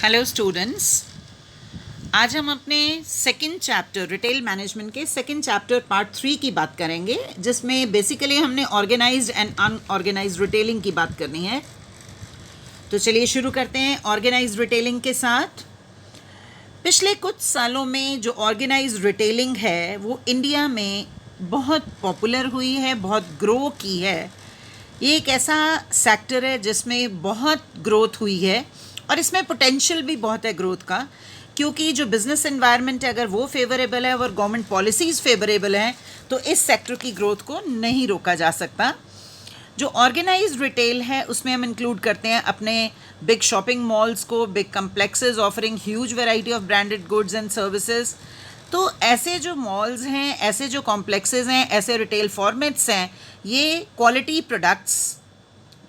Hello students, आज हम अपने सेकंड चैप्टर रिटेल मैनेजमेंट के सेकंड चैप्टर पार्ट 3 की बात करेंगे, जिसमें बेसिकली हमने ऑर्गेनाइज्ड एंड अनऑर्गेनाइज्ड रिटेलिंग की बात करनी है। तो चलिए शुरू करते हैं ऑर्गेनाइज्ड रिटेलिंग के साथ। पिछले कुछ सालों में जो ऑर्गेनाइज्ड रिटेलिंग है वो इंडिया में बहुत पॉपुलर हुई है, बहुत ग्रो की है। ये एक ऐसा सेक्टर है जिसमें बहुत ग्रोथ हुई है और इसमें पोटेंशियल भी बहुत है ग्रोथ का, क्योंकि जो बिज़नेस एनवायरनमेंट है अगर वो फेवरेबल है और गवर्नमेंट पॉलिसीज़ फेवरेबल हैं तो इस सेक्टर की ग्रोथ को नहीं रोका जा सकता। जो ऑर्गेनाइज्ड रिटेल है उसमें हम इंक्लूड करते हैं अपने बिग शॉपिंग मॉल्स को, big complexes offering huge variety of branded goods and services. तो ऐसे जो मॉल्स हैं, ऐसे जो कॉम्प्लेक्सेस हैं, ऐसे रिटेल फॉर्मेट्स हैं, ये क्वालिटी प्रोडक्ट्स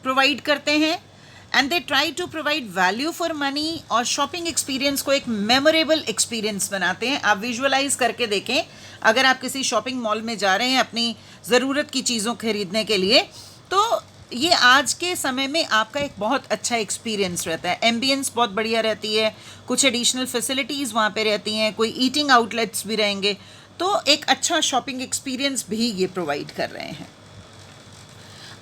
प्रोवाइड करते हैं and they try to provide value for money और शॉपिंग एक्सपीरियंस को एक मेमोरेबल एक्सपीरियंस बनाते हैं। आप विजुअलाइज करके देखें, अगर आप किसी शॉपिंग मॉल में जा रहे हैं अपनी ज़रूरत की चीज़ों खरीदने के लिए, तो ये आज के समय में आपका एक बहुत अच्छा एक्सपीरियंस रहता है। एम्बियंस बहुत बढ़िया रहती है, कुछ एडिशनल फैसिलिटीज़ वहाँ पे रहती हैं, कोई ईटिंग आउटलेट्स भी रहेंगे, तो एक अच्छा शॉपिंग एक्सपीरियंस भी ये प्रोवाइड कर रहे हैं।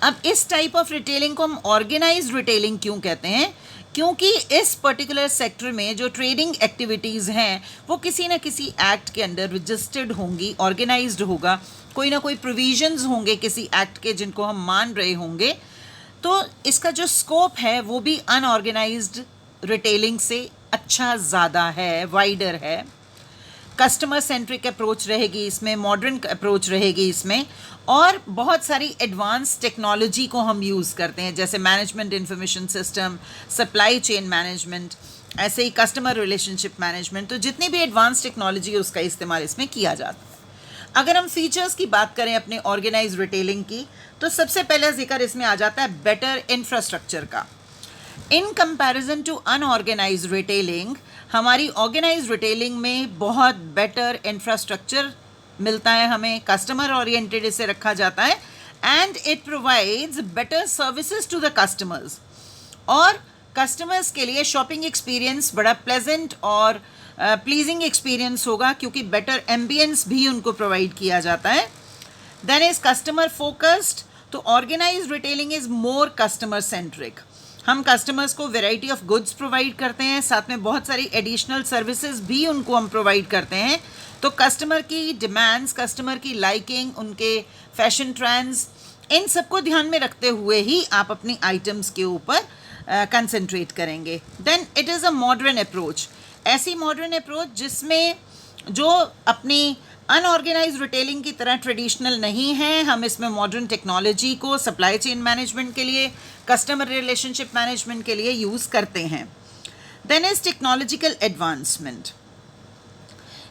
अब इस टाइप ऑफ रिटेलिंग को हम ऑर्गेनाइज्ड रिटेलिंग क्यों कहते हैं? क्योंकि इस पर्टिकुलर सेक्टर में जो ट्रेडिंग एक्टिविटीज़ हैं वो किसी न किसी एक्ट के अंडर रजिस्टर्ड होंगी, ऑर्गेनाइज्ड होगा, कोई ना कोई प्रोविजंस होंगे किसी एक्ट के जिनको हम मान रहे होंगे। तो इसका जो स्कोप है वो भी अनऑर्गेनाइज्ड रिटेलिंग से अच्छा ज़्यादा है, वाइडर है। कस्टमर सेंट्रिक अप्रोच रहेगी इसमें, मॉडर्न अप्रोच रहेगी इसमें, और बहुत सारी एडवांस टेक्नोलॉजी को हम यूज़ करते हैं, जैसे management information system, supply chain management, ऐसे ही कस्टमर रिलेशनशिप मैनेजमेंट। तो जितनी भी एडवांस टेक्नोलॉजी है उसका इस्तेमाल इसमें किया जाता है। अगर हम फीचर्स की बात करें अपने ऑर्गेनाइज रिटेलिंग की, तो सबसे पहला जिक्र इसमें आ जाता है बेटर इंफ्रास्ट्रक्चर का। In comparison to unorganised retailing, हमारी ऑर्गेनाइज्ड रिटेलिंग में बहुत बेटर इंफ्रास्ट्रक्चर मिलता है हमें, कस्टमर ओरिएंटेड इसे रखा जाता है and it provides better services to the customers. और कस्टमर्स के लिए शॉपिंग एक्सपीरियंस बड़ा प्लेजेंट और प्लीजिंग एक्सपीरियंस होगा, क्योंकि बेटर एम्बियंस भी उनको प्रोवाइड किया जाता है। देन इज कस्टमर फोकस्ड, तो organised retailing is more customer centric. हम कस्टमर्स को वैरायटी ऑफ गुड्स प्रोवाइड करते हैं, साथ में बहुत सारी एडिशनल सर्विसेज भी उनको हम प्रोवाइड करते हैं। तो कस्टमर की डिमांड्स, कस्टमर की लाइकिंग, उनके फैशन ट्रेंड्स, इन सबको ध्यान में रखते हुए ही आप अपनी आइटम्स के ऊपर कंसंट्रेट करेंगे। Then it is a modern approach, ऐसी मॉडर्न अप्रोच जिसमें जो अपनी अनऑर्गेनाइज्ड रिटेलिंग की तरह ट्रेडिशनल नहीं है, हम इसमें मॉडर्न टेक्नोलॉजी को सप्लाई चेन मैनेजमेंट के लिए, कस्टमर रिलेशनशिप मैनेजमेंट के लिए यूज़ करते हैं। देन इज टेक्नोलॉजिकल एडवांसमेंट,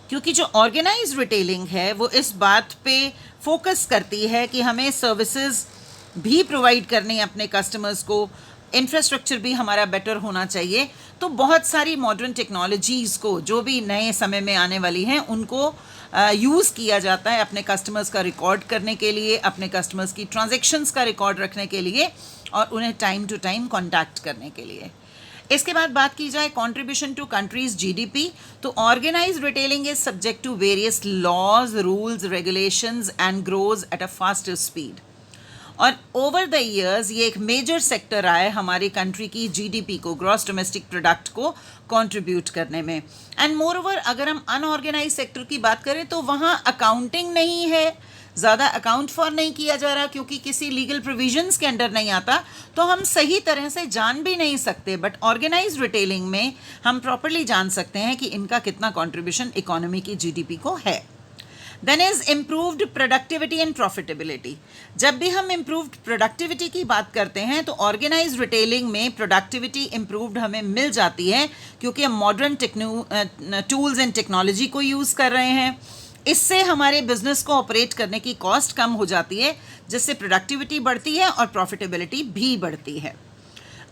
क्योंकि जो ऑर्गेनाइज्ड रिटेलिंग है वो इस बात पे फोकस करती है कि हमें सर्विसेज भी प्रोवाइड करनी है अपने कस्टमर्स को, इंफ्रास्ट्रक्चर भी हमारा बेटर होना चाहिए। तो बहुत सारी मॉडर्न टेक्नोलॉजीज़ को, जो भी नए समय में आने वाली हैं, उनको यूज़ किया जाता है अपने कस्टमर्स का रिकॉर्ड करने के लिए, अपने कस्टमर्स की ट्रांजैक्शंस का रिकॉर्ड रखने के लिए और उन्हें टाइम टू टाइम कॉन्टैक्ट करने के लिए। इसके बाद बात की जाए कंट्रीब्यूशन टू कंट्रीज जीडीपी, तो organised retailing is subject to various laws, rules, regulations and grows at a faster speed. और ओवर द ईयर्स ये एक मेजर सेक्टर रहा है हमारी कंट्री की जीडीपी को, ग्रॉस डोमेस्टिक प्रोडक्ट को कंट्रीब्यूट करने में। एंड मोर ओवर अगर हम अनऑर्गेनाइज सेक्टर की बात करें तो वहाँ अकाउंटिंग नहीं है, ज़्यादा अकाउंट फॉर नहीं किया जा रहा, क्योंकि किसी लीगल प्रोविजंस के अंडर नहीं आता, तो हम सही तरह से जान भी नहीं सकते। बट ऑर्गेनाइज्ड रिटेलिंग में हम प्रॉपरली जान सकते हैं कि इनका कितना कंट्रीब्यूशन इकोनॉमी की जीडीपी को है। Then is improved productivity and profitability. जब भी हम इम्प्रूव्ड प्रोडक्टिविटी की बात करते हैं तो ऑर्गेनाइज्ड रिटेलिंग में प्रोडक्टिविटी इम्प्रूव्ड हमें मिल जाती है, क्योंकि हम मॉडर्न टूल्स एंड टेक्नोलॉजी को यूज़ कर रहे हैं। इससे हमारे बिजनेस को ऑपरेट करने की कॉस्ट कम हो जाती है, जिससे प्रोडक्टिविटी बढ़ती है और प्रॉफिटेबिलिटी भी बढ़ती है।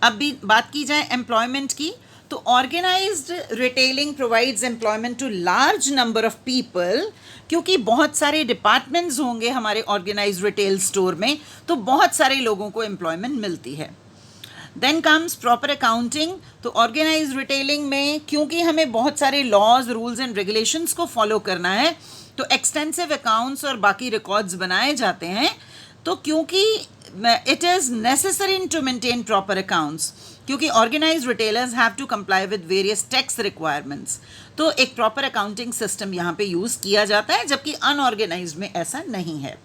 अब भी बात की जाए एम्प्लॉयमेंट की, तो organised retailing provides employment to large number of people, क्योंकि बहुत सारे डिपार्टमेंट्स होंगे हमारे ऑर्गेनाइज्ड रिटेल स्टोर में, तो बहुत सारे लोगों को एम्प्लॉयमेंट मिलती है। Then comes proper accounting. तो ऑर्गेनाइज रिटेलिंग में क्योंकि हमें बहुत सारे लॉज, रूल्स एंड रेगुलेशंस को फॉलो करना है, तो एक्सटेंसिव अकाउंट्स और बाकी रिकॉर्ड्स बनाए जाते हैं। तो क्योंकि it is necessary to maintain proper accounts, क्योंकि organise retailers have to comply with various tax requirements, तो एक प्रॉपर अकाउंटिंग सिस्टम यहाँ पे यूज़ किया जाता है, जबकि अनऑर्गेनाइज में ऐसा नहीं है।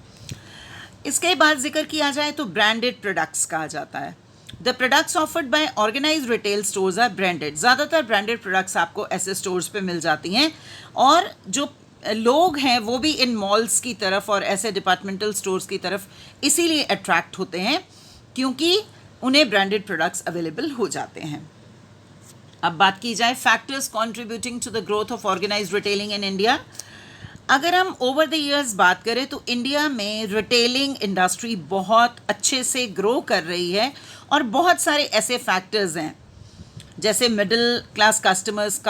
इसके बाद जिक्र किया जाए तो ब्रांडेड प्रोडक्ट्स कहा जाता है। The products offered by organise retail stores are branded. ज़्यादातर ब्रांडेड प्रोडक्ट्स आपको ऐसे स्टोर्स पे मिल जाती हैं, और जो लोग हैं वो भी इन मॉल्स की तरफ और ऐसे डिपार्टमेंटल स्टोर्स की तरफ इसीलिए अट्रैक्ट होते हैं क्योंकि उन्हें ब्रांडेड प्रोडक्ट्स अवेलेबल हो जाते हैं। अब बात की जाए factors contributing to the growth of organised retailing in India. अगर हम ओवर द ईयर्स बात करें तो इंडिया में रिटेलिंग इंडस्ट्री बहुत अच्छे से ग्रो कर रही है, और बहुत सारे ऐसे फैक्टर्स हैं जैसे मिडिल क्लास कस्टमर्स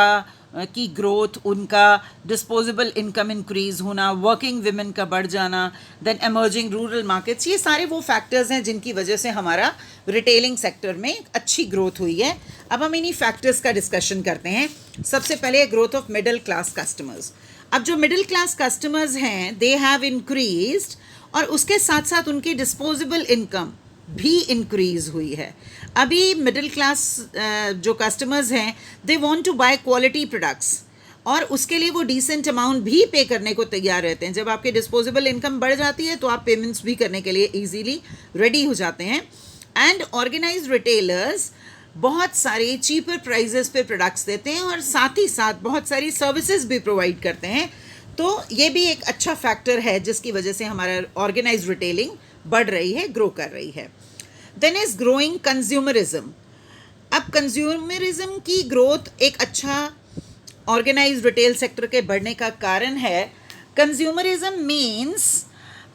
की ग्रोथ, उनका डिस्पोजेबल इनकम इंक्रीज होना, वर्किंग विमेन का बढ़ जाना, देन एमर्जिंग रूरल मार्केट्स, ये सारे वो फैक्टर्स हैं जिनकी वजह से हमारा रिटेलिंग सेक्टर में अच्छी ग्रोथ हुई है। अब हम इन्हीं फैक्टर्स का डिस्कशन करते हैं। सबसे पहले growth of middle class customers. अब जो मिडिल क्लास कस्टमर्स हैं दे हैव इंक्रीज्ड, और उसके साथ साथ उनकी डिस्पोजेबल इनकम भी इंक्रीज हुई है। अभी मिडिल क्लास जो कस्टमर्स हैं they want to buy quality products, और उसके लिए वो डिसेंट अमाउंट भी पे करने को तैयार रहते हैं। जब आपकी डिस्पोजेबल इनकम बढ़ जाती है तो आप पेमेंट्स भी करने के लिए इजीली रेडी हो जाते हैं। एंड ऑर्गेनाइज्ड रिटेलर्स बहुत सारे चीपर प्राइजेस पे प्रोडक्ट्स देते हैं, और साथ ही साथ बहुत सारी सर्विसेज भी प्रोवाइड करते हैं। तो ये भी एक अच्छा फैक्टर है जिसकी वजह से हमारा ऑर्गेनाइज्ड रिटेलिंग बढ़ रही है, ग्रो कर रही है। Then is growing consumerism. अब कंज्यूमरिज्म की ग्रोथ एक अच्छा ऑर्गेनाइज्ड रिटेल सेक्टर के बढ़ने का कारण है। Consumerism means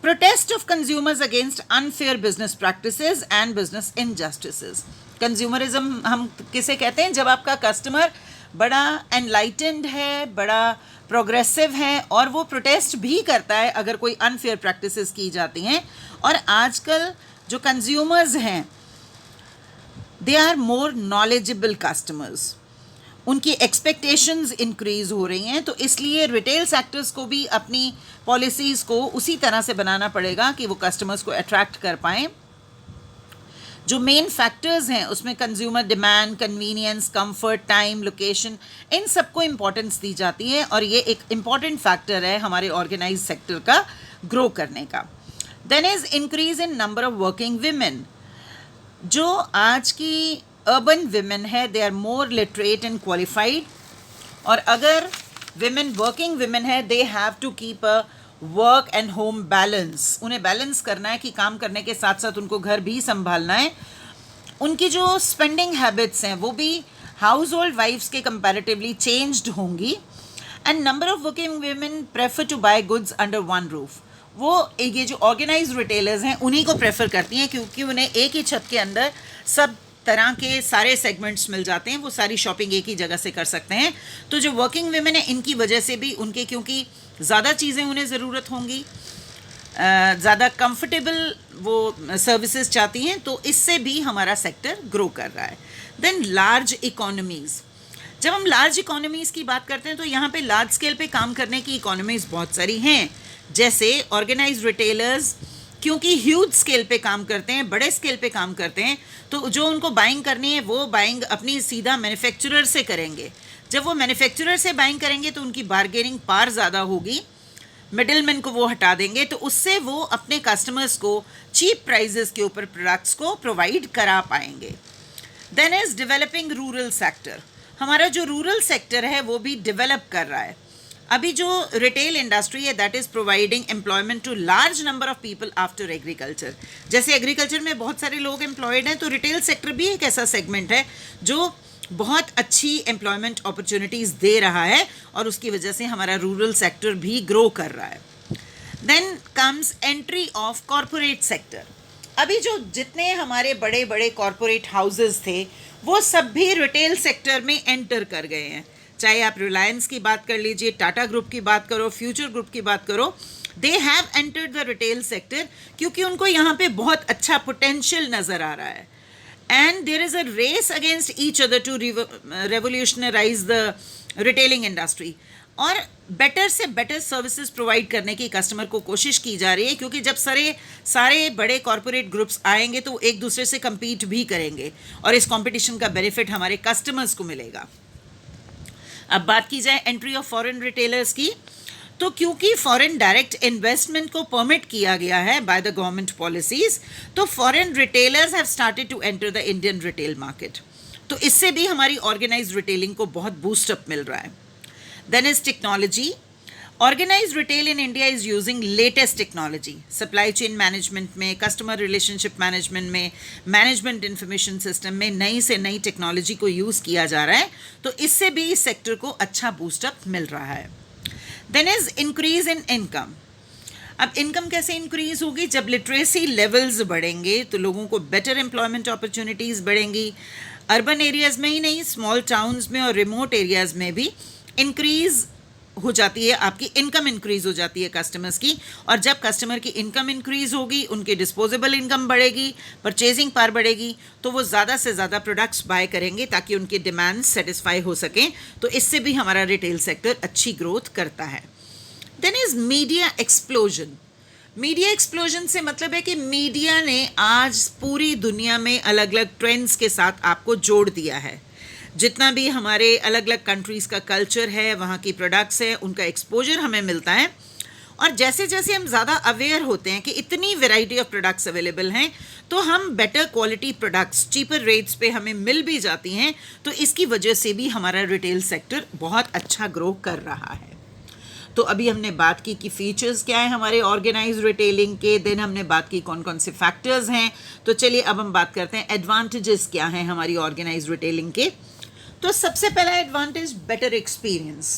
protest of consumers against unfair business practices and business injustices. Consumerism हम किसे कहते हैं? जब आपका कस्टमर बड़ा एनलाइटेंड है, बड़ा प्रोग्रेसिव है, और वो प्रोटेस्ट भी करता है अगर कोई अनफेयर प्रैक्टिसेस की जाती हैं। और आजकल जो कंज्यूमर्स हैं they are more knowledgeable customers, उनकी एक्सपेक्टेशंस इंक्रीज हो रही हैं, तो इसलिए रिटेल सेक्टर्स को भी अपनी पॉलिसीज़ को उसी तरह से बनाना पड़ेगा कि वो कस्टमर्स को अट्रैक्ट कर पाएँ। जो मेन फैक्टर्स हैं उसमें consumer demand, convenience, comfort, time, location, इन सबको इम्पोर्टेंस दी जाती है, और ये एक इम्पॉर्टेंट फैक्टर है हमारे ऑर्गेनाइज सेक्टर का ग्रो करने का। Then is increase in number of working women. जो आज की अर्बन विमेन है they are more literate and qualified, और अगर विमेन वर्किंग विमेन है they have to keep a work and home balance. उन्हें बैलेंस करना है कि काम करने के साथ साथ उनको घर भी संभालना है। उनकी जो स्पेंडिंग हैबिट्स हैं वो भी हाउस होल्ड वाइफ्स के कंपैरेटिवली चेंज्ड होंगी। And number of working women prefer to buy goods under one roof. वो ये जो ऑर्गेनाइज्ड रिटेलर्स हैं उन्हीं को प्रेफर करती हैं, क्योंकि उन्हें एक ही छत के अंदर सब तरह के सारे सेगमेंट्स मिल जाते हैं, वो सारी शॉपिंग एक ही जगह से कर सकते हैं। तो जो वर्किंग वीमेन है इनकी वजह से भी उनके, क्योंकि ज़्यादा चीज़ें उन्हें ज़रूरत होंगी, ज़्यादा कंफर्टेबल वो सर्विसेज चाहती हैं, तो इससे भी हमारा सेक्टर ग्रो कर रहा है। Then large economies. जब हम लार्ज इकोनॉमीज़ की बात करते हैं तो यहाँ पे लार्ज स्केल पे काम करने की इकोनॉमीज़ बहुत सारी हैं। जैसे ऑर्गेनाइज्ड रिटेलर्स क्योंकि ह्यूज स्केल पे काम करते हैं, बड़े स्केल पे काम करते हैं, तो जो उनको बाइंग करनी है वो बाइंग अपनी सीधा मैन्युफैक्चरर से करेंगे। जब वो मैन्युफैक्चरर से बाइंग करेंगे तो उनकी बार्गेनिंग पावर ज़्यादा होगी, मिडिलमैन को वो हटा देंगे, तो उससे वो अपने कस्टमर्स को चीप प्राइजेस के ऊपर प्रोडक्ट्स को प्रोवाइड करा पाएंगे। Then is developing rural sector. हमारा जो रूरल सेक्टर है वो भी डेवलप कर रहा है। अभी जो रिटेल इंडस्ट्री है that is providing employment to large number of people after agriculture. जैसे एग्रीकल्चर में बहुत सारे लोग एम्प्लॉयड हैं, तो रिटेल सेक्टर भी एक ऐसा सेगमेंट है जो बहुत अच्छी एम्प्लॉयमेंट अपॉर्चुनिटीज़ दे रहा है, और उसकी वजह से हमारा रूरल सेक्टर भी ग्रो कर रहा है। Then comes entry of corporate sector. अभी जो जितने हमारे बड़े बड़े कॉरपोरेट हाउसेस थे वो सब भी रिटेल सेक्टर में एंटर कर गए हैं। चाहे आप रिलायंस की बात कर लीजिए, टाटा ग्रुप की बात करो, फ्यूचर ग्रुप की बात करो, they have entered the retail sector क्योंकि उनको यहाँ पे बहुत अच्छा पोटेंशियल नज़र आ रहा है। and there is a race against each other to revolutionize the retailing industry. और बेटर से बेटर सर्विसेज प्रोवाइड करने की कस्टमर को कोशिश की जा रही है, क्योंकि जब सारे बड़े कॉरपोरेट ग्रुप्स आएंगे तो एक दूसरे से compete भी करेंगे और इस कंपटीशन का बेनिफिट हमारे कस्टमर्स को मिलेगा. अब बात की जाए एंट्री ऑफ फॉरेन रिटेलर्स की, तो क्योंकि फॉरेन डायरेक्ट इन्वेस्टमेंट को परमिट किया गया है बाय द गवर्नमेंट पॉलिसीज, तो foreign retailers have started to enter the Indian retail market. तो इससे भी हमारी ऑर्गेनाइज्ड रिटेलिंग को बहुत बूस्टअप मिल रहा है. Then is technology. Organised retail in India is using latest technology supply chain management में, कस्टमर रिलेशनशिप मैनेजमेंट में, मैनेजमेंट इंफॉर्मेशन सिस्टम में नई से नई टेक्नोलॉजी को यूज़ किया जा रहा है. तो इससे भी इस सेक्टर को अच्छा बूस्टअप मिल रहा है. Then is increase in income. अब इनकम कैसे इंक्रीज होगी? जब लिटरेसी लेवल्स बढ़ेंगे तो लोगों को बेटर एम्प्लॉयमेंट अपॉर्चुनिटीज़ बढ़ेंगी. अर्बन एरियाज़ में ही नहीं, स्मॉल टाउन्स में और रिमोट एरियाज़ में भी इंक्रीज हो जाती है, आपकी इनकम इंक्रीज हो जाती है कस्टमर्स की. और जब कस्टमर की इनकम इंक्रीज होगी, उनकी डिस्पोजेबल इनकम बढ़ेगी, परचेजिंग पावर बढ़ेगी, तो वो ज़्यादा से ज़्यादा प्रोडक्ट्स बाय करेंगे ताकि उनकी डिमांड सेटिस्फाई हो सकें. तो इससे भी हमारा रिटेल सेक्टर अच्छी ग्रोथ करता है. Then is media explosion. Media explosion से मतलब है कि मीडिया ने आज पूरी दुनिया में अलग अलग ट्रेंड्स के साथ आपको जोड़ दिया है. जितना भी हमारे अलग अलग कंट्रीज़ का कल्चर है, वहाँ की प्रोडक्ट्स हैं, उनका एक्सपोजर हमें मिलता है. और जैसे जैसे हम ज़्यादा अवेयर होते हैं कि इतनी वैरायटी ऑफ प्रोडक्ट्स अवेलेबल हैं, तो हम better quality products cheaper rates पे हमें मिल भी जाती हैं. तो इसकी वजह से भी हमारा रिटेल सेक्टर बहुत अच्छा ग्रो कर रहा है. तो अभी हमने बात की कि फीचर्स क्या हैं हमारे ऑर्गेनाइज्ड रिटेलिंग के. देन हमने बात की कौन कौन से फैक्टर्स हैं. तो चलिए अब हम बात करते हैं एडवांटेजेस क्या हैं हमारी ऑर्गेनाइज्ड रिटेलिंग के. तो सबसे पहला एडवांटेज बेटर एक्सपीरियंस.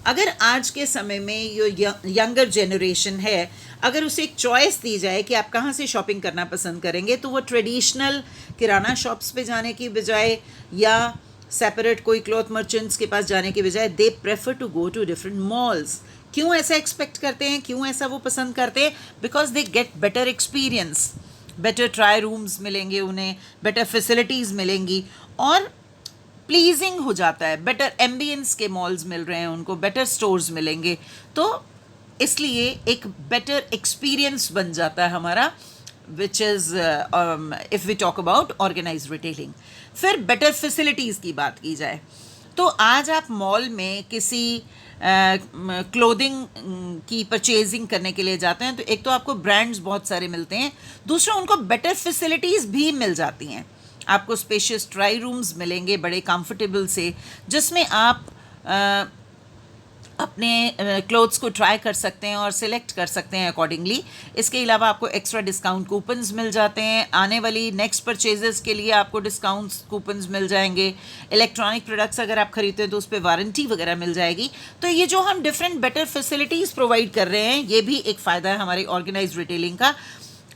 अगर आज के समय में जो यंगर जनरेशन है, अगर उसे एक चॉइस दी जाए कि आप कहाँ से शॉपिंग करना पसंद करेंगे, तो वो ट्रेडिशनल किराना शॉप्स पे जाने की बजाय या सेपरेट कोई क्लॉथ मर्चेंट्स के पास जाने के बजाय they prefer to go to different malls. क्यों ऐसा एक्सपेक्ट करते हैं, क्यों ऐसा वो पसंद करते हैं? Because they get better experience. Better try rooms मिलेंगे उन्हें, बेटर फैसिलिटीज़ मिलेंगी और प्लीजिंग हो जाता है. बेटर एम्बियंस के मॉल्स मिल रहे हैं उनको, बेटर स्टोर्स मिलेंगे. तो इसलिए एक बेटर एक्सपीरियंस बन जाता है हमारा, which is if we talk about organised retailing. फिर बेटर फैसिलिटीज़ की बात की जाए, तो आज आप मॉल में किसी क्लोथिंग की परचेजिंग करने के लिए जाते हैं, तो एक तो आपको ब्रांड्स बहुत सारे मिलते हैं, दूसरा उनको बेटर फैसिलिटीज़ भी मिल जाती हैं. आपको स्पेशियस ट्राई रूम्स मिलेंगे बड़े कंफर्टेबल से, जिसमें आप अपने क्लोथ्स को ट्राई कर सकते हैं और सिलेक्ट कर सकते हैं अकॉर्डिंगली. इसके अलावा आपको एक्स्ट्रा डिस्काउंट कूपन्स मिल जाते हैं. आने वाली नेक्स्ट परचेजेस के लिए आपको डिस्काउंट्स कूपन्स मिल जाएंगे. इलेक्ट्रॉनिक प्रोडक्ट्स अगर आप खरीदते हैं तो उस पर वारंटी वगैरह मिल जाएगी. तो ये जो हम डिफरेंट बेटर फैसिलिटीज़ प्रोवाइड कर रहे हैं, ये भी एक फ़ायदा है हमारी ऑर्गेनाइज्ड रिटेलिंग का.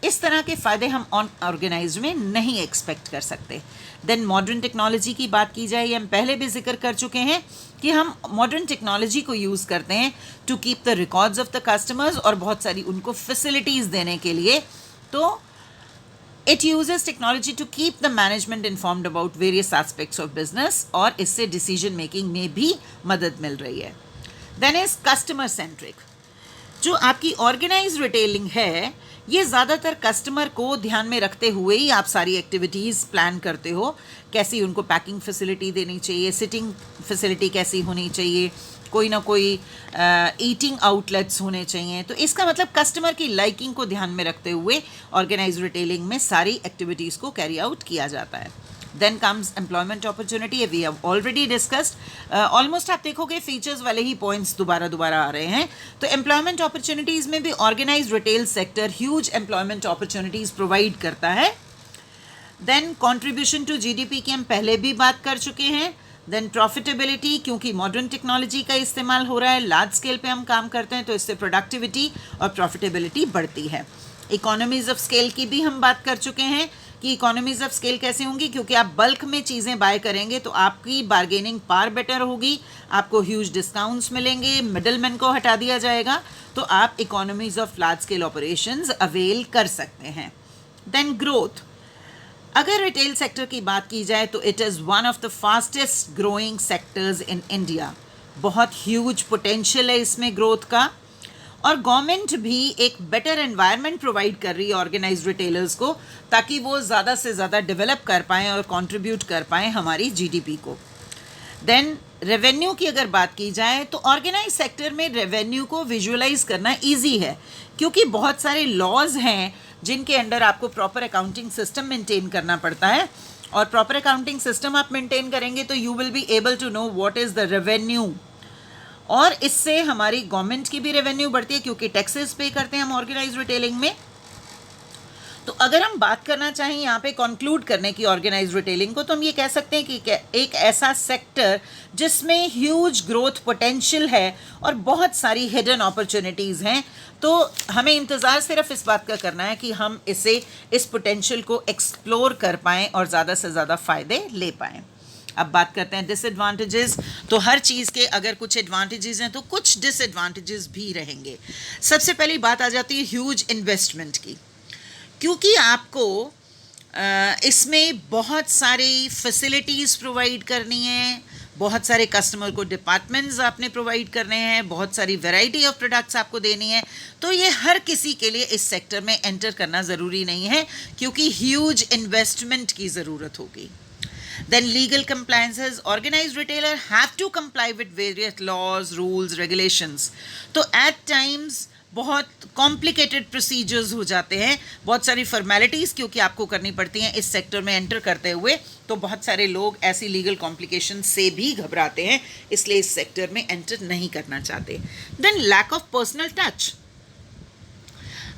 इस तरह के फ़ायदे हम ऑर्गेनाइज्ड में नहीं एक्सपेक्ट कर सकते. देन मॉडर्न टेक्नोलॉजी की बात की जाए, ये हम पहले भी जिक्र कर चुके हैं कि हम मॉडर्न टेक्नोलॉजी को यूज़ करते हैं to keep the records of the customers और बहुत सारी उनको फैसिलिटीज़ देने के लिए. तो it uses technology to keep the management informed about various aspects of business, और इससे डिसीजन मेकिंग में भी मदद मिल रही है. Then is customer centric. जो आपकी ऑर्गेनाइज्ड रिटेलिंग है, ये ज़्यादातर कस्टमर को ध्यान में रखते हुए ही आप सारी एक्टिविटीज़ प्लान करते हो. कैसी उनको पैकिंग फैसिलिटी देनी चाहिए, सिटिंग फैसिलिटी कैसी होनी चाहिए, कोई ना कोई ईटिंग आउटलेट्स होने चाहिए. तो इसका मतलब कस्टमर की लाइकिंग को ध्यान में रखते हुए ऑर्गेनाइज्ड रिटेलिंग में सारी एक्टिविटीज़ को कैरी आउट किया जाता है. Then comes employment opportunity. We have already discussed. Almost आप देखोगे फीचर्स वाले ही पॉइंट्स दोबारा आ रहे हैं. तो एम्प्लॉयमेंट अपॉर्चुनिटीज़ में भी organised retail sector huge employment opportunities provide करता है. देन कॉन्ट्रीब्यूशन टू जीडीपी की हम पहले भी बात कर चुके हैं. देन प्रॉफिटेबिलिटी, क्योंकि मॉडर्न टेक्नोलॉजी का इस्तेमाल हो रहा है, लार्ज स्केल पे हम काम करते हैं, तो इससे प्रोडक्टिविटी और प्रॉफिटेबिलिटी बढ़ती है. इकोनॉमीज़ ऑफ स्केल की भी हम बात कर चुके हैं कि इकोनॉमीज़ ऑफ स्केल कैसे होंगी, क्योंकि आप बल्क में चीज़ें बाय करेंगे तो आपकी बार्गेनिंग पावर बेटर होगी, आपको ह्यूज डिस्काउंट्स मिलेंगे, मिडलमैन को हटा दिया जाएगा, तो आप economies of large scale operations avail कर सकते हैं. Then growth. अगर रिटेल सेक्टर की बात की जाए तो it is one of the fastest growing sectors in India. बहुत ह्यूज पोटेंशियल है इसमें ग्रोथ का, और गवर्नमेंट भी एक बेटर एनवायरनमेंट प्रोवाइड कर रही है ऑर्गेनाइज रिटेलर्स को, ताकि वो ज़्यादा से ज़्यादा डेवलप कर पाएँ और कंट्रीब्यूट कर पाएँ हमारी जीडीपी को। देन रेवेन्यू की अगर बात की जाए तो ऑर्गेनाइज सेक्टर में रेवेन्यू को विजुअलाइज करना इजी है, क्योंकि बहुत सारे लॉज हैं जिनके अंडर आपको प्रॉपर अकाउंटिंग सिस्टम मेंटेन करना पड़ता है, और प्रॉपर अकाउंटिंग सिस्टम आप मेंटेन करेंगे तो you will be able to know what is the revenue, और इससे हमारी गवर्नमेंट की भी रेवेन्यू बढ़ती है क्योंकि टैक्सेस पे करते हैं हम ऑर्गेनाइज रिटेलिंग में। तो अगर हम बात करना चाहें यहाँ पे कंक्लूड करने की ऑर्गेनाइज रिटेलिंग को, तो हम ये कह सकते हैं कि एक ऐसा सेक्टर जिसमें ह्यूज ग्रोथ पोटेंशियल है और बहुत सारी हिडन अपॉर्चुनिटीज़ हैं। तो हमें इंतज़ार सिर्फ इस बात का करना है कि हम इस पोटेंशियल को एक्सप्लोर कर पाएँ और ज़्यादा से ज़्यादा फ़ायदे ले पाएँ। अब बात करते हैं डिसएडवांटेजेस। तो हर चीज़ के अगर कुछ एडवांटेजेस हैं तो कुछ डिसएडवांटेजेस भी रहेंगे। सबसे पहली बात आ जाती है ह्यूज इन्वेस्टमेंट की, क्योंकि आपको इसमें बहुत सारी फैसिलिटीज़ प्रोवाइड करनी है, बहुत सारे कस्टमर को डिपार्टमेंट्स आपने प्रोवाइड करने हैं, बहुत सारी वैरायटी ऑफ प्रोडक्ट्स आपको देनी है। तो ये हर किसी के लिए इस सेक्टर में एंटर करना ज़रूरी नहीं है, क्योंकि ह्यूज इन्वेस्टमेंट की ज़रूरत होगी। Then legal compliances, organized retailer have to comply with various laws, rules, regulations. तो at times बहुत कॉम्प्लिकेटेड प्रोसीजर्स हो जाते हैं, बहुत सारी फॉर्मेलिटीज़ क्योंकि आपको करनी पड़ती हैं इस सेक्टर में एंटर करते हुए। तो बहुत सारे लोग ऐसी लीगल कॉम्प्लिकेशन से भी घबराते हैं, इसलिए इस सेक्टर में एंटर नहीं करना चाहते। Then lack of personal touch.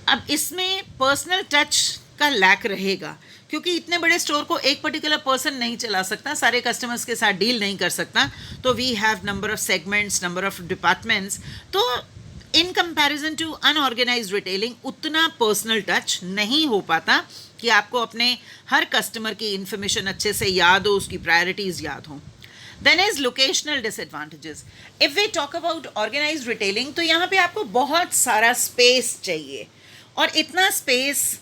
अब इसमें पर्सनल टच का लैक रहेगा, क्योंकि इतने बड़े स्टोर को एक पर्टिकुलर पर्सन नहीं चला सकता, सारे कस्टमर्स के साथ डील नहीं कर सकता। तो we have number of segments, number of departments. तो in comparison to unorganised retailing उतना पर्सनल टच नहीं हो पाता कि आपको अपने हर कस्टमर की इंफॉर्मेशन अच्छे से याद हो, उसकी प्रायोरिटीज़ याद हों। Then is locational disadvantages. If we talk about organised retailing, तो यहाँ पे आपको बहुत सारा स्पेस चाहिए, और इतना स्पेस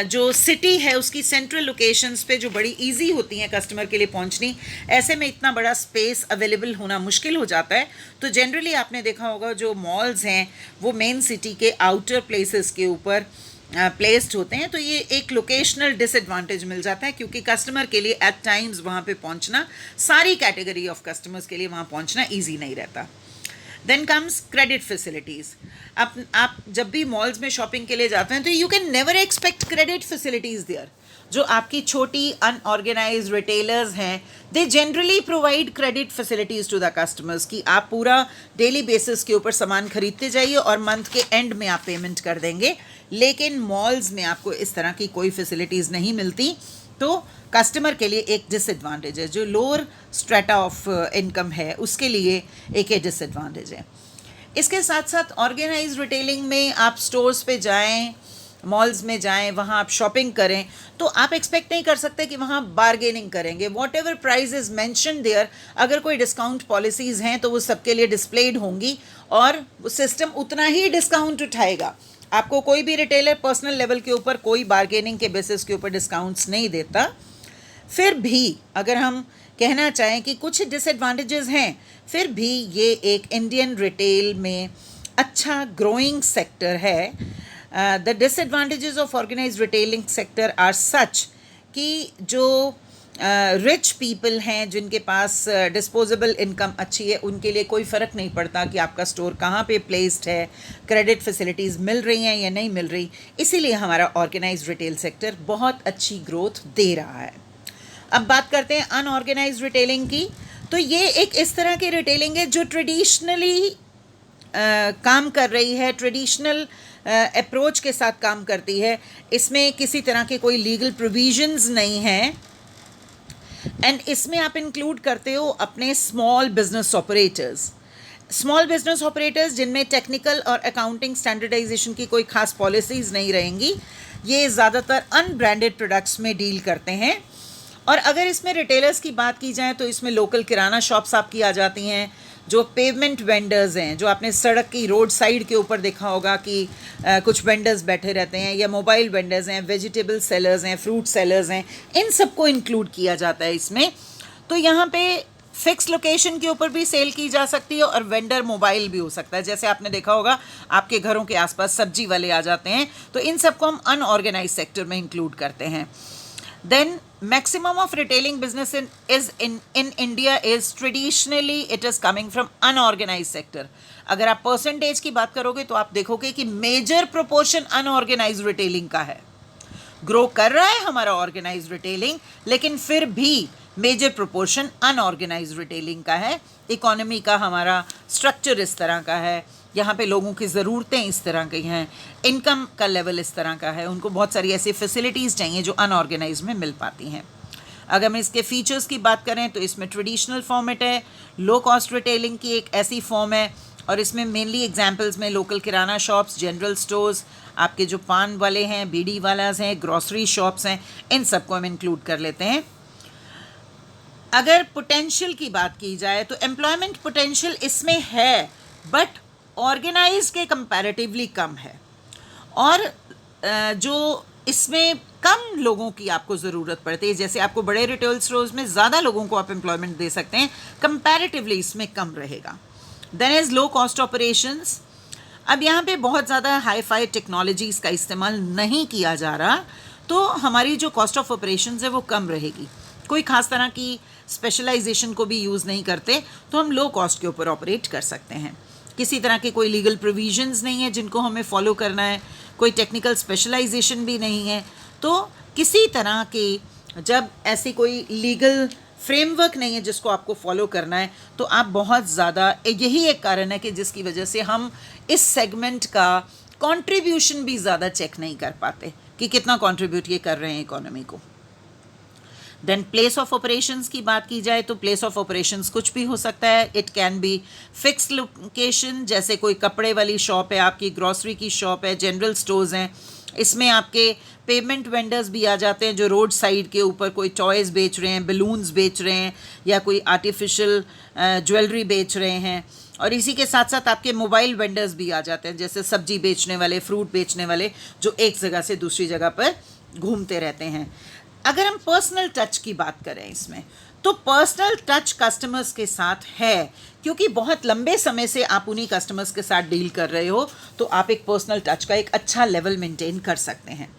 जो सिटी है उसकी सेंट्रल लोकेशंस पे जो बड़ी इजी होती हैं कस्टमर के लिए पहुंचनी, ऐसे में इतना बड़ा स्पेस अवेलेबल होना मुश्किल हो जाता है। तो जनरली आपने देखा होगा जो मॉल्स हैं वो मेन सिटी के आउटर प्लेसेस के ऊपर प्लेस्ड होते हैं। तो ये एक लोकेशनल डिसएडवांटेज मिल जाता है, क्योंकि कस्टमर के लिए एट टाइम्स वहाँ पे पहुँचना, सारी कैटेगरी ऑफ कस्टमर्स के लिए वहाँ पहुँचना ईजी नहीं रहता। Then comes credit facilities. आप जब भी मॉल्स में शॉपिंग के लिए जाते हैं तो you can never expect credit facilities there. जो आपकी छोटी अनऑर्गेनाइज्ड रिटेलर्स हैं, they generally provide credit facilities to the customers, कि आप पूरा डेली बेसिस के ऊपर सामान खरीदते जाइए और मंथ के एंड में आप पेमेंट कर देंगे। लेकिन मॉल्स में आपको इस तरह की कोई फैसिलिटीज़ नहीं मिलती। तो कस्टमर के लिए एक डिसएडवांटेज है, जो लोअर स्ट्रेटा ऑफ इनकम है उसके लिए एक डिसएडवांटेज है। इसके साथ साथ ऑर्गेनाइज्ड रिटेलिंग में आप स्टोर्स पे जाएं, मॉल्स में जाएं, वहाँ आप शॉपिंग करें, तो आप एक्सपेक्ट नहीं कर सकते कि वहाँ बार्गेनिंग करेंगे। Whatever price is mention there, अगर कोई डिस्काउंट पॉलिसीज़ हैं तो वो सबके लिए डिस्प्लेड होंगी, और सिस्टम उतना ही डिस्काउंट उठाएगा। आपको कोई भी रिटेलर पर्सनल लेवल के ऊपर कोई बार्गेनिंग के बेसिस के ऊपर डिस्काउंट्स नहीं देता। फिर भी अगर हम कहना चाहें कि कुछ डिसएडवांटेजेस हैं, फिर भी ये एक इंडियन रिटेल में अच्छा ग्रोइंग सेक्टर है। The disadvantages of organised retailing sector are such कि जो रिच पीपल हैं, जिनके पास डिस्पोजेबल इनकम अच्छी है, उनके लिए कोई फ़र्क नहीं पड़ता कि आपका स्टोर कहाँ पे प्लेस्ड है, क्रेडिट फैसिलिटीज़ मिल रही हैं या नहीं मिल रही। इसीलिए हमारा ऑर्गेनाइज्ड रिटेल सेक्टर बहुत अच्छी ग्रोथ दे रहा है। अब बात करते हैं अनऑर्गेनाइज्ड रिटेलिंग की। तो ये एक इस तरह की रिटेलिंग है जो ट्रेडिशनली काम कर रही है, ट्रेडिशनल अप्रोच के साथ काम करती है। इसमें किसी तरह के कोई लीगल प्रोविजंस नहीं हैं, एंड इसमें आप इंक्लूड करते हो अपने small business operators. Small business operators जिनमें टेक्निकल और अकाउंटिंग स्टैंडर्डाइजेशन की कोई खास पॉलिसीज़ नहीं रहेंगी। ये ज़्यादातर अनब्रांडेड प्रोडक्ट्स में डील करते हैं, और अगर इसमें रिटेलर्स की बात की जाए तो इसमें लोकल किराना शॉप्स आपकी आ जाती हैं, जो पेवमेंट वेंडर्स हैं, जो आपने सड़क की रोड साइड के ऊपर देखा होगा कि कुछ वेंडर्स बैठे रहते हैं, या मोबाइल वेंडर्स हैं, वेजिटेबल सेलर्स हैं, फ्रूट सेलर्स हैं, इन सबको इंक्लूड किया जाता है इसमें। तो यहाँ पे फिक्स लोकेशन के ऊपर भी सेल की जा सकती है और वेंडर मोबाइल भी हो सकता है। जैसे आपने देखा होगा आपके घरों के आसपास सब्जी वाले आ जाते हैं, तो इन सबको हम अनऑर्गेनाइज सेक्टर में इंक्लूड करते हैं। Then maximum of retailing business in India is traditionally it is coming from unorganized sector. अगर आप परसेंटेज की बात करोगे तो आप देखोगे कि मेजर प्रोपोर्शन अनऑर्गेनाइज्ड रिटेलिंग का है। ग्रो कर रहा है हमारा ऑर्गेनाइज्ड रिटेलिंग, लेकिन फिर भी मेजर प्रोपोर्शन अनऑर्गेनाइज्ड रिटेलिंग का है। इकोनॉमी का हमारा स्ट्रक्चर इस तरह का है, यहाँ पे लोगों की ज़रूरतें इस तरह की हैं, इनकम का लेवल इस तरह का है, उनको बहुत सारी ऐसी फैसिलिटीज़ चाहिए जो अनऑर्गेनाइज में मिल पाती हैं। अगर हम इसके फीचर्स की बात करें तो इसमें ट्रेडिशनल फॉर्मेट है, लो कॉस्ट रिटेलिंग की एक ऐसी फॉर्म है, और इसमें मेनली एग्जांपल्स में लोकल किराना शॉप्स, जनरल स्टोर्स, आपके जो पान वाले हैं, बीड़ी वालाज हैं, ग्रॉसरी शॉप्स हैं, इन सबको हम इंक्लूड कर लेते हैं। अगर पोटेंशियल की बात की जाए तो एम्प्लॉयमेंट पोटेंशियल इसमें है, बट ऑर्गेनाइज के कंपैरेटिवली कम है, और जो इसमें कम लोगों की आपको ज़रूरत पड़ती है। जैसे आपको बड़े रिटेल स्टोर्स में ज़्यादा लोगों को आप एम्प्लॉयमेंट दे सकते हैं, कंपैरेटिवली इसमें कम रहेगा। Then is low cost operations. अब यहाँ पे बहुत ज़्यादा हाई फाई टेक्नोलॉजीज़ का इस्तेमाल नहीं किया जा रहा, तो हमारी जो कॉस्ट ऑफ ऑपरेशंस है वो कम रहेगी। कोई ख़ास तरह की स्पेशलाइजेशन को भी यूज़ नहीं करते, तो हम लो कॉस्ट के ऊपर ऑपरेट कर सकते हैं। किसी तरह के कोई लीगल प्रोविजंस नहीं है जिनको हमें फॉलो करना है, कोई टेक्निकल स्पेशलाइजेशन भी नहीं है, तो किसी तरह की जब ऐसी कोई लीगल फ्रेमवर्क नहीं है जिसको आपको फॉलो करना है, तो आप बहुत ज़्यादा, यही एक कारण है कि जिसकी वजह से हम इस सेगमेंट का कंट्रीब्यूशन भी ज़्यादा चेक नहीं कर पाते कि कितना कंट्रीब्यूट ये कर रहे हैं इकोनॉमी को। देन प्लेस ऑफ ऑपरेशंस की बात की जाए तो प्लेस ऑफ ऑपरेशंस कुछ भी हो सकता है। It can be fix location, जैसे कोई कपड़े वाली शॉप है आपकी, ग्रॉसरी की शॉप है, जनरल स्टोर्स हैं, इसमें आपके पेमेंट वेंडर्स भी आ जाते हैं जो रोड साइड के ऊपर कोई टॉयज़ बेच रहे हैं, बलून्स बेच रहे हैं, या कोई आर्टिफिशियल ज्वेलरी बेच रहे हैं। और इसी के साथ साथ आपके मोबाइल वेंडर्स भी आ जाते हैं, जैसे सब्जी बेचने वाले, फ्रूट बेचने वाले, जो एक जगह से दूसरी जगह पर घूमते रहते हैं। अगर हम पर्सनल टच की बात करें इसमें, तो पर्सनल टच कस्टमर्स के साथ है, क्योंकि बहुत लंबे समय से आप उन्हीं कस्टमर्स के साथ डील कर रहे हो, तो आप एक पर्सनल टच का एक अच्छा लेवल मेंटेन कर सकते हैं।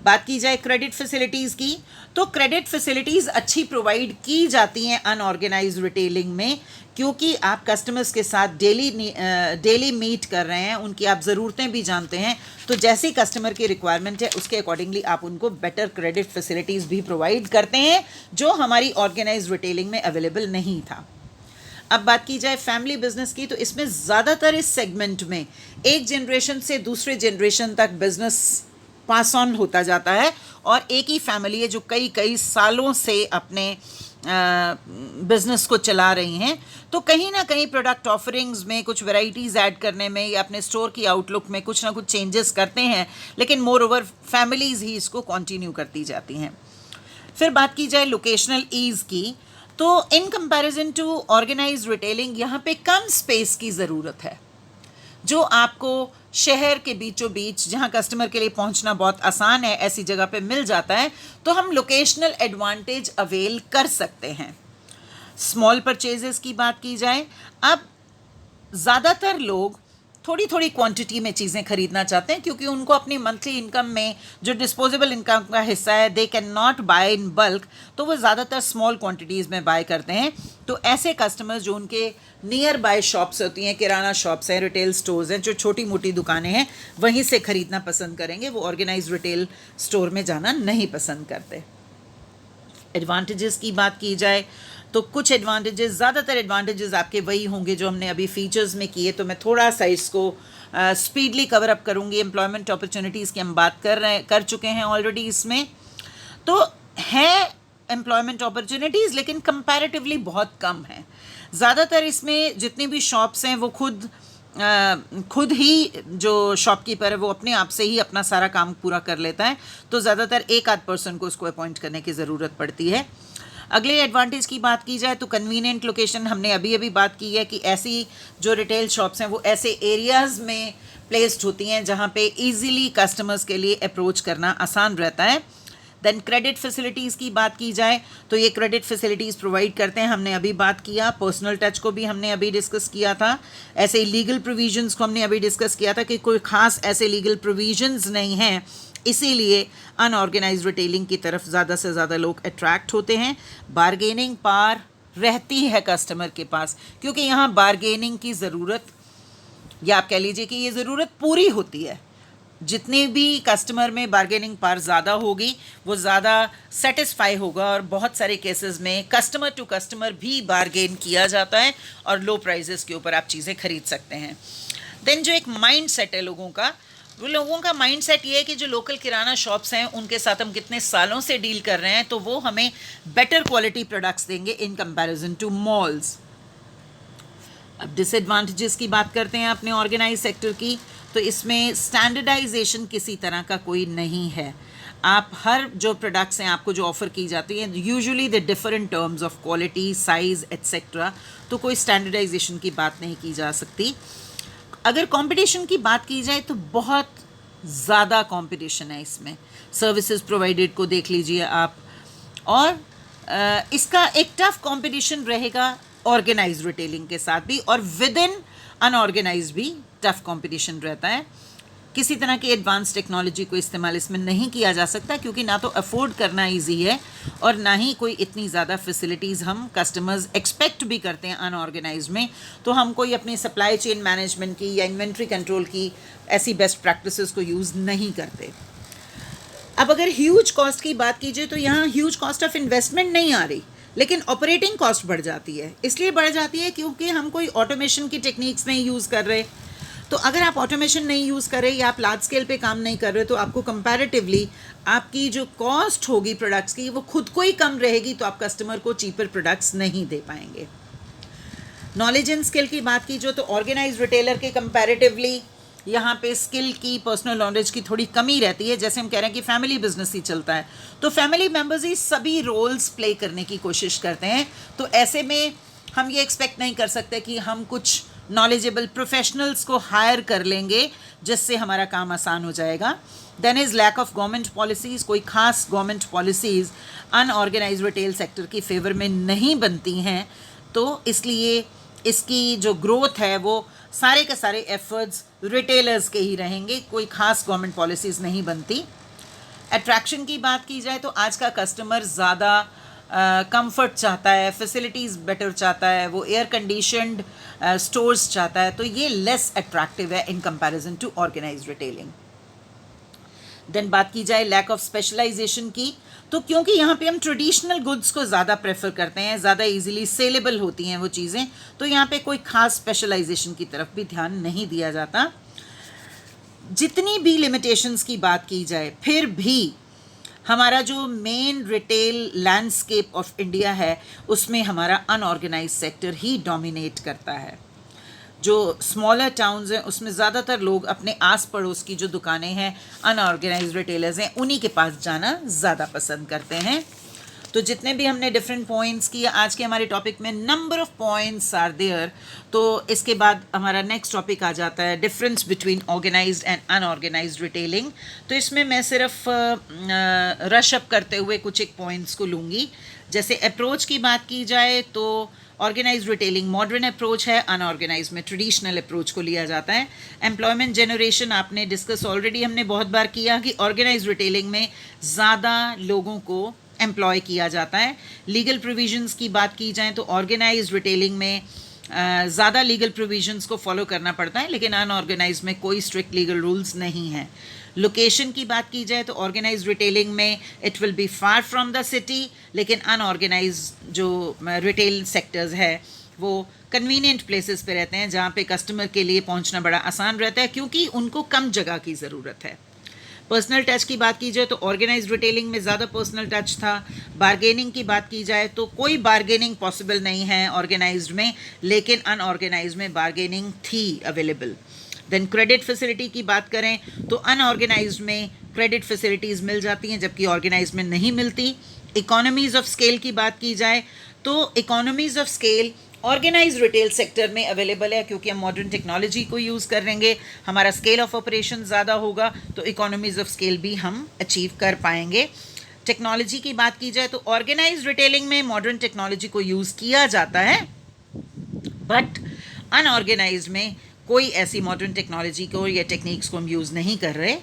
बात की जाए क्रेडिट फैसिलिटीज़ की, तो क्रेडिट फैसिलिटीज़ अच्छी प्रोवाइड की जाती हैं अनऑर्गेनाइज्ड रिटेलिंग में, क्योंकि आप कस्टमर्स के साथ डेली मीट कर रहे हैं, उनकी आप ज़रूरतें भी जानते हैं, तो जैसी कस्टमर की रिक्वायरमेंट है उसके अकॉर्डिंगली आप उनको बेटर क्रेडिट फैसिलिटीज़ भी प्रोवाइड करते हैं, जो हमारी ऑर्गेनाइज्ड रिटेलिंग में अवेलेबल नहीं था। अब बात की जाए फैमिली बिजनेस की, तो इसमें ज़्यादातर इस सेगमेंट में एक जनरेशन से दूसरे जनरेशन तक बिजनेस पास ऑन होता जाता है, और एक ही फैमिली है जो कई कई सालों से अपने बिजनेस को चला रही हैं, तो कहीं ना कहीं प्रोडक्ट ऑफरिंग्स में कुछ वैरायटीज़ ऐड करने में या अपने स्टोर की आउटलुक में कुछ ना कुछ चेंजेस करते हैं, लेकिन मोर ओवर फैमिलीज़ ही इसको कंटिन्यू करती जाती हैं। फिर बात की जाए लोकेशनल ईज़ की, तो in comparison to organised retailing यहाँ पे कम स्पेस की ज़रूरत है, जो आपको शहर के बीचों बीच, जहाँ कस्टमर के लिए पहुँचना बहुत आसान है, ऐसी जगह पे मिल जाता है, तो हम लोकेशनल एडवांटेज अवेल कर सकते हैं। स्मॉल परचेजेस की बात की जाए, अब ज़्यादातर लोग थोड़ी थोड़ी क्वांटिटी में चीज़ें खरीदना चाहते हैं, क्योंकि उनको अपनी मंथली इनकम में जो डिस्पोजेबल इनकम का हिस्सा है, they can not buy in bulk, तो वो ज़्यादातर स्मॉल क्वांटिटीज़ में बाय करते हैं। तो ऐसे कस्टमर्स जो उनके नियर बाय शॉप्स होती हैं, किराना शॉप्स हैं, रिटेल स्टोर्स हैं, जो छोटी मोटी दुकानें हैं, वहीं से ख़रीदना पसंद करेंगे, वो ऑर्गेनाइज रिटेल स्टोर में जाना नहीं पसंद करते। एडवांटेजेस की बात की जाए तो कुछ एडवांटेजेस, ज़्यादातर एडवांटेजेस आपके वही होंगे जो हमने अभी फीचर्स में किए, तो मैं थोड़ा सा इसको स्पीडली कवर अप करूँगी। एम्प्लॉयमेंट अपॉर्चुनिटीज़ की हम बात कर चुके हैं ऑलरेडी इसमें, तो है एम्प्लॉयमेंट अपॉर्चुनिटीज़, लेकिन कंपैरेटिवली बहुत कम है। ज़्यादातर इसमें जितनी भी शॉप्स हैं वो खुद खुद ही जो शॉपकीपर है वो अपने आप से ही अपना सारा काम पूरा कर लेता है, तो ज़्यादातर एक आध पर्सन को उसको अपॉइंट करने की ज़रूरत पड़ती है। अगले एडवांटेज की बात की जाए तो कन्वीनियंट लोकेशन, हमने अभी अभी बात की है कि ऐसी जो रिटेल शॉप्स हैं वो ऐसे एरियाज़ में प्लेस्ड होती हैं जहाँ पे इजीली कस्टमर्स के लिए अप्रोच करना आसान रहता है। देन क्रेडिट फैसिलिटीज़ की बात की जाए तो ये क्रेडिट फैसिलिटीज़ प्रोवाइड करते हैं, हमने अभी बात किया। पर्सनल टच को भी हमने अभी डिस्कस किया था। ऐसे ही लीगल प्रोविजंस को हमने अभी डिस्कस किया था कि कोई ख़ास ऐसे लीगल प्रोविजंस नहीं हैं, इसीलिए अनऑर्गेनाइज्ड रिटेलिंग की तरफ ज़्यादा से ज़्यादा लोग अट्रैक्ट होते हैं। बारगेनिंग पावर रहती है कस्टमर के पास, क्योंकि यहाँ बारगेनिंग की ज़रूरत, या आप कह लीजिए कि ये ज़रूरत पूरी होती है। जितने भी कस्टमर में बार्गेनिंग पावर ज़्यादा होगी वो ज़्यादा सेटिस्फाई होगा, और बहुत सारे केसेस में कस्टमर टू कस्टमर भी बार्गेन किया जाता है और लो प्राइजेस के ऊपर आप चीज़ें खरीद सकते हैं। देन जो एक माइंड सेट है लोगों का, वो लोगों का माइंड सेट ये है कि जो लोकल किराना शॉप्स हैं उनके साथ हम कितने सालों से डील कर रहे हैं, तो वो हमें बेटर क्वालिटी प्रोडक्ट्स देंगे इन कंपैरिजन टू मॉल्स। अब डिसएडवांटेजेस की बात करते हैं अपने ऑर्गेनाइज सेक्टर की, तो इसमें स्टैंडर्डाइजेशन किसी तरह का कोई नहीं है। आप हर जो प्रोडक्ट्स हैं आपको जो ऑफ़र की जाती हैं usually the different terms of quality, size etcetera, तो कोई स्टैंडर्डाइजेशन की बात नहीं की जा सकती। अगर कंपटीशन की बात की जाए तो बहुत ज़्यादा कंपटीशन है इसमें। सर्विसेज प्रोवाइडेड को देख लीजिए आप, और इसका एक टफ कंपटीशन रहेगा ऑर्गेनाइज रिटेलिंग के साथ भी, और विद इन अनऑर्गेनाइज भी टफ कंपटीशन रहता है। किसी तरह की एडवांस टेक्नोलॉजी को इस्तेमाल इसमें नहीं किया जा सकता, क्योंकि ना तो अफोर्ड करना इजी है और ना ही कोई इतनी ज़्यादा फैसिलिटीज़ हम कस्टमर्स एक्सपेक्ट भी करते हैं अनऑर्गेनाइज में। तो हम कोई अपनी सप्लाई चेन मैनेजमेंट की या इन्वेंट्री कंट्रोल की ऐसी बेस्ट प्रैक्टिसेस को यूज़ नहीं करते। अब अगर ह्यूज कॉस्ट की बात कीजिए तो यहाँ ह्यूज कॉस्ट ऑफ इन्वेस्टमेंट नहीं आ रही, लेकिन ऑपरेटिंग कॉस्ट बढ़ जाती है। इसलिए बढ़ जाती है क्योंकि हम कोई ऑटोमेशन की टेक्निक्स नहीं यूज़ कर रहे। तो अगर आप ऑटोमेशन नहीं यूज़ कर रहे या आप लार्ज स्केल पे काम नहीं कर रहे, तो आपको कंपैरेटिवली आपकी जो कॉस्ट होगी प्रोडक्ट्स की वो खुद को ही कम रहेगी, तो आप कस्टमर को चीपर प्रोडक्ट्स नहीं दे पाएंगे। नॉलेज एंड स्किल की बात की जो, तो ऑर्गेनाइज रिटेलर के कंपैरेटिवली यहाँ पे स्किल की, पर्सनल नॉलेज की थोड़ी कमी रहती है। जैसे हम कह रहे हैं कि फैमिली बिजनेस ही चलता है, तो फैमिली मेम्बर्स ही सभी रोल्स प्ले करने की कोशिश करते हैं। तो ऐसे में हम ये एक्सपेक्ट नहीं कर सकते कि हम कुछ नॉलेजेबल प्रोफेशनल्स को हायर कर लेंगे जिससे हमारा काम आसान हो जाएगा। Then is lack of government policies, कोई खास government policies unorganised retail sector की फेवर में नहीं बनती हैं, तो इसलिए इसकी जो ग्रोथ है वो सारे के सारे एफर्ट्स रिटेलर्स के ही रहेंगे, कोई खास गवर्नमेंट पॉलिसीज़ नहीं बनती। अट्रैक्शन की बात की जाए तो आज का कस्टमर ज़्यादा कंफर्ट चाहता है, फैसिलिटीज़ बेटर चाहता है, वो एयर कंडीशनड स्टोर्स चाहता है, तो ये लेस अट्रैक्टिव है in comparison to organised retailing. Then बात की जाए लैक ऑफ स्पेशलाइजेशन की, तो क्योंकि यहाँ पे हम ट्रेडिशनल गुड्स को ज़्यादा प्रेफर करते हैं, ज़्यादा इजीली सेलेबल होती हैं वो चीज़ें, तो यहाँ पे कोई खास स्पेशलाइजेशन की तरफ भी ध्यान नहीं दिया जाता। जितनी भी लिमिटेशंस की बात की जाए, फिर भी हमारा जो main retail landscape of India है उसमें हमारा अनऑर्गेनाइज सेक्टर ही डोमिनेट करता है। जो स्मॉलर टाउन्स हैं उसमें ज़्यादातर लोग अपने आस पड़ोस की जो दुकानें हैं, अनऑर्गेनाइज रिटेलर्स हैं, उन्हीं के पास जाना ज़्यादा पसंद करते हैं। तो जितने भी हमने डिफरेंट पॉइंट्स किए आज के हमारे टॉपिक में, number of points are there, तो इसके बाद हमारा नेक्स्ट टॉपिक आ जाता है difference between organised and unorganised retailing. तो इसमें मैं सिर्फ रश अप करते हुए कुछ एक पॉइंट्स को लूँगी। जैसे अप्रोच की बात की जाए तो ऑर्गेनाइज रिटेलिंग मॉडर्न अप्रोच है, अनऑर्गेनाइज में ट्रेडिशनल अप्रोच को लिया जाता है। एम्प्लॉयमेंट जनरेशन आपने डिस्कस ऑलरेडी हमने बहुत बार किया कि ऑर्गेनाइज रिटेलिंग में ज़्यादा लोगों को एम्प्लॉय किया जाता है। लीगल प्रोविजंस की बात की जाए तो ऑर्गेनाइज रिटेलिंग में ज़्यादा लीगल प्रोविजंस को फॉलो करना पड़ता है, लेकिन अनऑर्गेनाइज में कोई स्ट्रिक्ट लीगल रूल्स नहीं हैं। लोकेशन की बात की जाए तो ऑर्गेनाइज रिटेलिंग में it will be far from the city, लेकिन अनऑर्गेनाइज जो रिटेल सेक्टर्स है वो कन्वीनियंट प्लेसेस पे रहते हैं, जहाँ पे कस्टमर के लिए पहुँचना बड़ा आसान रहता है क्योंकि उनको कम जगह की ज़रूरत है। पर्सनल टच की बात की जाए तो ऑर्गेनाइज्ड रिटेलिंग में ज़्यादा पर्सनल टच था। बार्गेनिंग की बात की जाए तो कोई बार्गेनिंग पॉसिबल नहीं है ऑर्गेनाइज्ड में, लेकिन अनऑर्गेनाइज्ड में बार्गेनिंग थी अवेलेबल। देन क्रेडिट फैसिलिटी की बात करें तो अनऑर्गेनाइज्ड में क्रेडिट फैसिलिटीज़ मिल जाती हैं जबकि ऑर्गेनाइज्ड में नहीं मिलती। इकोनॉमीज़ ऑफ स्केल की बात की जाए तो economies of scale organised retail sector में अवेलेबल है, क्योंकि हम मॉडर्न टेक्नोलॉजी को यूज़ करेंगे, हमारा स्केल ऑफ ऑपरेशन ज़्यादा होगा, तो इकोनॉमीज़ ऑफ स्केल भी हम अचीव कर पाएंगे। टेक्नोलॉजी की बात की जाए तो ऑर्गेनाइज रिटेलिंग में मॉडर्न टेक्नोलॉजी को यूज़ किया जाता है, बट अनऑर्गेनाइज में कोई ऐसी मॉडर्न टेक्नोलॉजी को या टेक्निक्स को हम यूज़ नहीं कर रहे।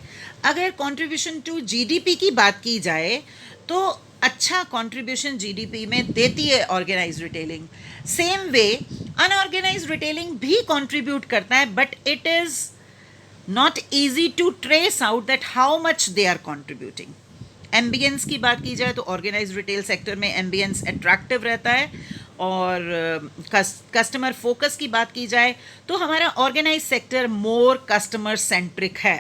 अगर कंट्रीब्यूशन टू जीडीपी की बात की जाए तो अच्छा कंट्रीब्यूशन जीडीपी में देती है organised retailing. Same way unorganised retailing भी कंट्रीब्यूट करता है, but it is not easy to trace out that how much they are contributing. Ambience की बात की जाए तो ऑर्गेनाइज रिटेल सेक्टर में एम्बियंस अट्रैक्टिव रहता है, और कस्टमर फोकस की बात की जाए तो हमारा organised sector more customer centric है।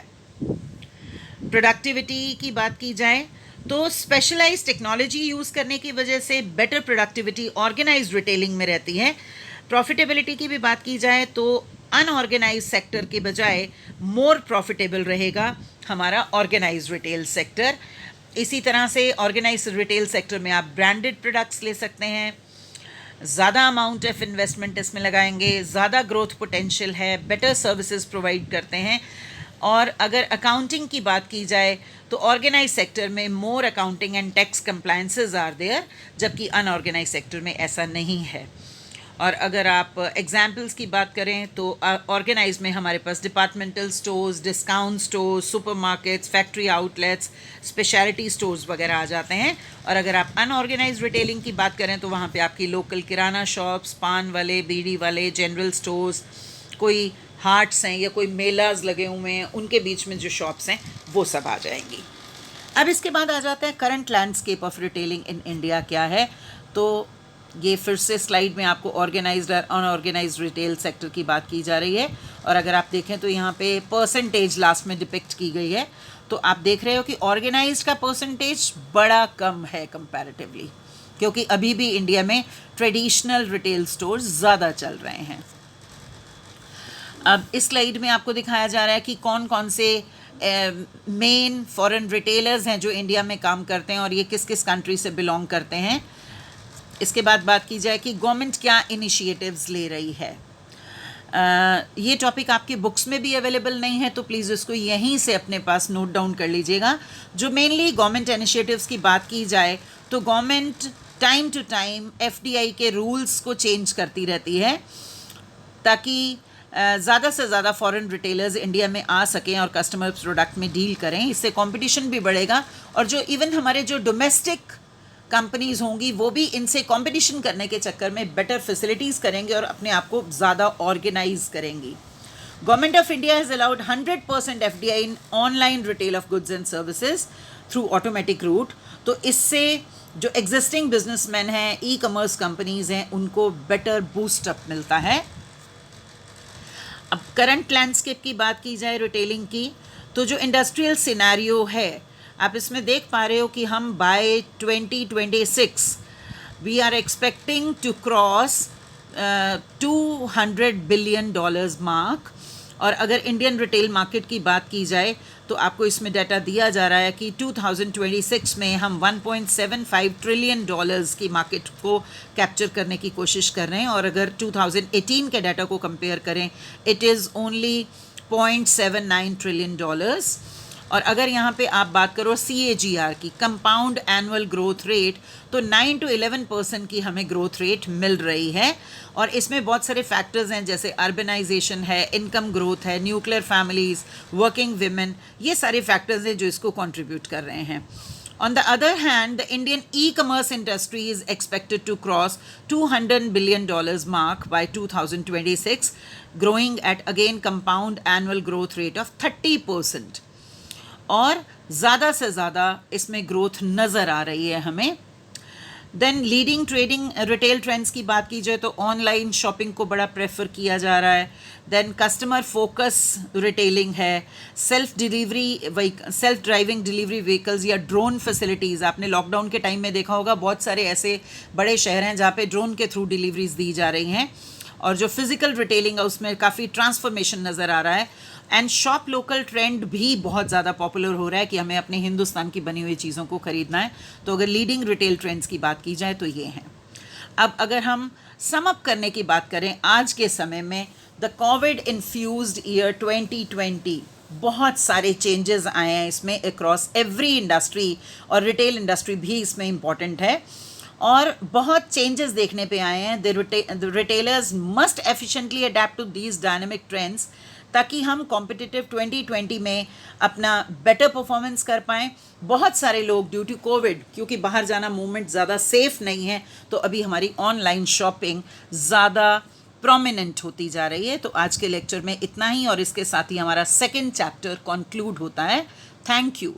प्रोडक्टिविटी की बात की जाए तो स्पेशलाइज्ड टेक्नोलॉजी यूज़ करने की वजह से बेटर प्रोडक्टिविटी ऑर्गेनाइज्ड रिटेलिंग में रहती है। प्रॉफिटेबिलिटी की भी बात की जाए तो अनऑर्गेनाइज सेक्टर के बजाय मोर प्रॉफिटेबल रहेगा हमारा ऑर्गेनाइज्ड रिटेल सेक्टर। इसी तरह से ऑर्गेनाइज्ड रिटेल सेक्टर में आप ब्रांडेड प्रोडक्ट्स ले सकते हैं, ज़्यादा अमाउंट ऑफ इन्वेस्टमेंट इसमें लगाएंगे, ज़्यादा ग्रोथ पोटेंशियल है, बेटर सर्विसेज प्रोवाइड करते हैं। और अगर अकाउंटिंग की बात की जाए तो ऑर्गेनाइज सेक्टर में more accounting and tax compliances are there, जबकि अनऑर्गेनाइज सेक्टर में ऐसा नहीं है। और अगर आप एग्जाम्पल्स की बात करें तो ऑर्गेनाइज में हमारे पास departmental stores, discount stores, supermarkets, factory outlets, speciality stores वगैरह आ जाते हैं। और अगर आप अनऑर्गेनाइज रिटेलिंग की बात करें तो वहाँ पे आपकी लोकल किराना शॉप्स, पान वाले, बीड़ी वाले, जनरल स्टोर्स, कोई हार्ट्स हैं या कोई मेलाज लगे हुए हैं, उनके बीच में जो शॉप्स हैं वो सब आ जाएंगी। अब इसके बाद आ जाता है current landscape of retailing in India क्या है। तो ये फिर से स्लाइड में आपको ऑर्गेनाइज्ड और अनऑर्गेनाइज्ड रिटेल सेक्टर की बात की जा रही है, और अगर आप देखें तो यहाँ पे परसेंटेज लास्ट में डिपिक्ट की गई है। तो आप देख रहे हो कि ऑर्गेनाइज्ड का परसेंटेज बड़ा कम है कंपैरेटिवली, क्योंकि अभी भी इंडिया में ट्रेडिशनल रिटेल स्टोर्स ज़्यादा चल रहे हैं। अब इस स्लाइड में आपको दिखाया जा रहा है कि कौन कौन से मेन फॉरेन रिटेलर्स हैं जो इंडिया में काम करते हैं और ये किस किस कंट्री से बिलोंग करते हैं। इसके बाद बात की जाए कि गवर्नमेंट क्या इनिशिएटिव्स ले रही है। ये टॉपिक आपकी बुक्स में भी अवेलेबल नहीं है, तो प्लीज़ इसको यहीं से अपने पास नोट डाउन कर लीजिएगा। जो मेनली गवर्नमेंट इनिशिएटिव्स की बात की जाए तो government time to time FDI के रूल्स को चेंज करती रहती है, ताकि ज़्यादा से ज़्यादा फॉरेन रिटेलर्स इंडिया में आ सकें और कस्टमर प्रोडक्ट में डील करें। इससे कंपटीशन भी बढ़ेगा, और जो इवन हमारे जो डोमेस्टिक कंपनीज़ होंगी वो भी इनसे कंपटीशन करने के चक्कर में बेटर फैसिलिटीज़ करेंगे और अपने आप को ज़्यादा ऑर्गेनाइज करेंगी। Government of India has allowed 100% FDI in online retail of goods and services through automatic route. तो इससे जो एग्जिस्टिंग बिजनेसमैन हैं, ई कॉमर्स कंपनीज़ हैं, उनको बेटर बूस्टअप मिलता है। अब करंट लैंडस्केप की बात की जाए रिटेलिंग की, तो जो इंडस्ट्रियल सिनेरियो है आप इसमें देख पा रहे हो कि हम by 2026 we are expecting to cross $200 billion mark. और अगर इंडियन रिटेल मार्केट की बात की जाए तो आपको इसमें डाटा दिया जा रहा है कि 2026 में हम $1.75 ट्रिलियन की मार्केट को कैप्चर करने की कोशिश कर रहे हैं, और अगर 2018 के डाटा को कंपेयर करें इट इज़ ओनली $0.79 ट्रिलियन। और अगर यहाँ पे आप बात करो CAGR की, कंपाउंड एनुअल ग्रोथ रेट, तो 9 to 11% की हमें ग्रोथ रेट मिल रही है। और इसमें बहुत सारे फैक्टर्स हैं, जैसे अर्बनाइजेशन है, इनकम ग्रोथ है, न्यूक्लियर फैमिलीज़, वर्किंग विमेन, ये सारे फैक्टर्स हैं जो इसको कंट्रीब्यूट कर रहे हैं। On the other hand, the Indian e-commerce industry is expected to cross $200 billion mark by 2026, growing at again compound annual growth rate of 30%. और ज़्यादा से ज़्यादा इसमें ग्रोथ नज़र आ रही है हमें। Then leading trading retail trends की बात की जाए तो ऑनलाइन शॉपिंग को बड़ा प्रेफर किया जा रहा है. देन कस्टमर फोकस रिटेलिंग है. सेल्फ ड्राइविंग डिलीवरी व्हीकल्स या ड्रोन फैसिलिटीज़. आपने लॉकडाउन के टाइम में देखा होगा बहुत सारे ऐसे बड़े शहर हैं जहाँ पे ड्रोन के थ्रू डिलीवरीज दी जा रही हैं. और जो फिजिकल रिटेलिंग है उसमें काफ़ी ट्रांसफॉर्मेशन नज़र आ रहा है. एंड शॉप लोकल ट्रेंड भी बहुत ज़्यादा पॉपुलर हो रहा है कि हमें अपने हिंदुस्तान की बनी हुई चीज़ों को ख़रीदना है. तो अगर लीडिंग रिटेल ट्रेंड्स की बात की जाए तो ये हैं. अब अगर हम सम अप करने की बात करें आज के समय में, द कोविड इन्फ्यूज्ड ईयर 2020 बहुत सारे चेंजेस आए हैं इसमें अक्रॉस एवरी इंडस्ट्री, और रिटेल इंडस्ट्री भी इसमें इम्पॉर्टेंट है. और बहुत चेंजेस देखने पे आए हैं. The retailers must efficiently adapt to these dynamic trends ताकि हम कॉम्पिटिटिव 2020 में अपना बेटर परफॉर्मेंस कर पाएँ. बहुत सारे लोग ड्यू टू कोविड, क्योंकि बाहर जाना मूवमेंट ज़्यादा सेफ नहीं है, तो अभी हमारी ऑनलाइन शॉपिंग ज़्यादा प्रोमिनेंट होती जा रही है. तो आज के लेक्चर में इतना ही, और इसके साथ ही हमारा सेकेंड चैप्टर कंक्लूड होता है. Thank you.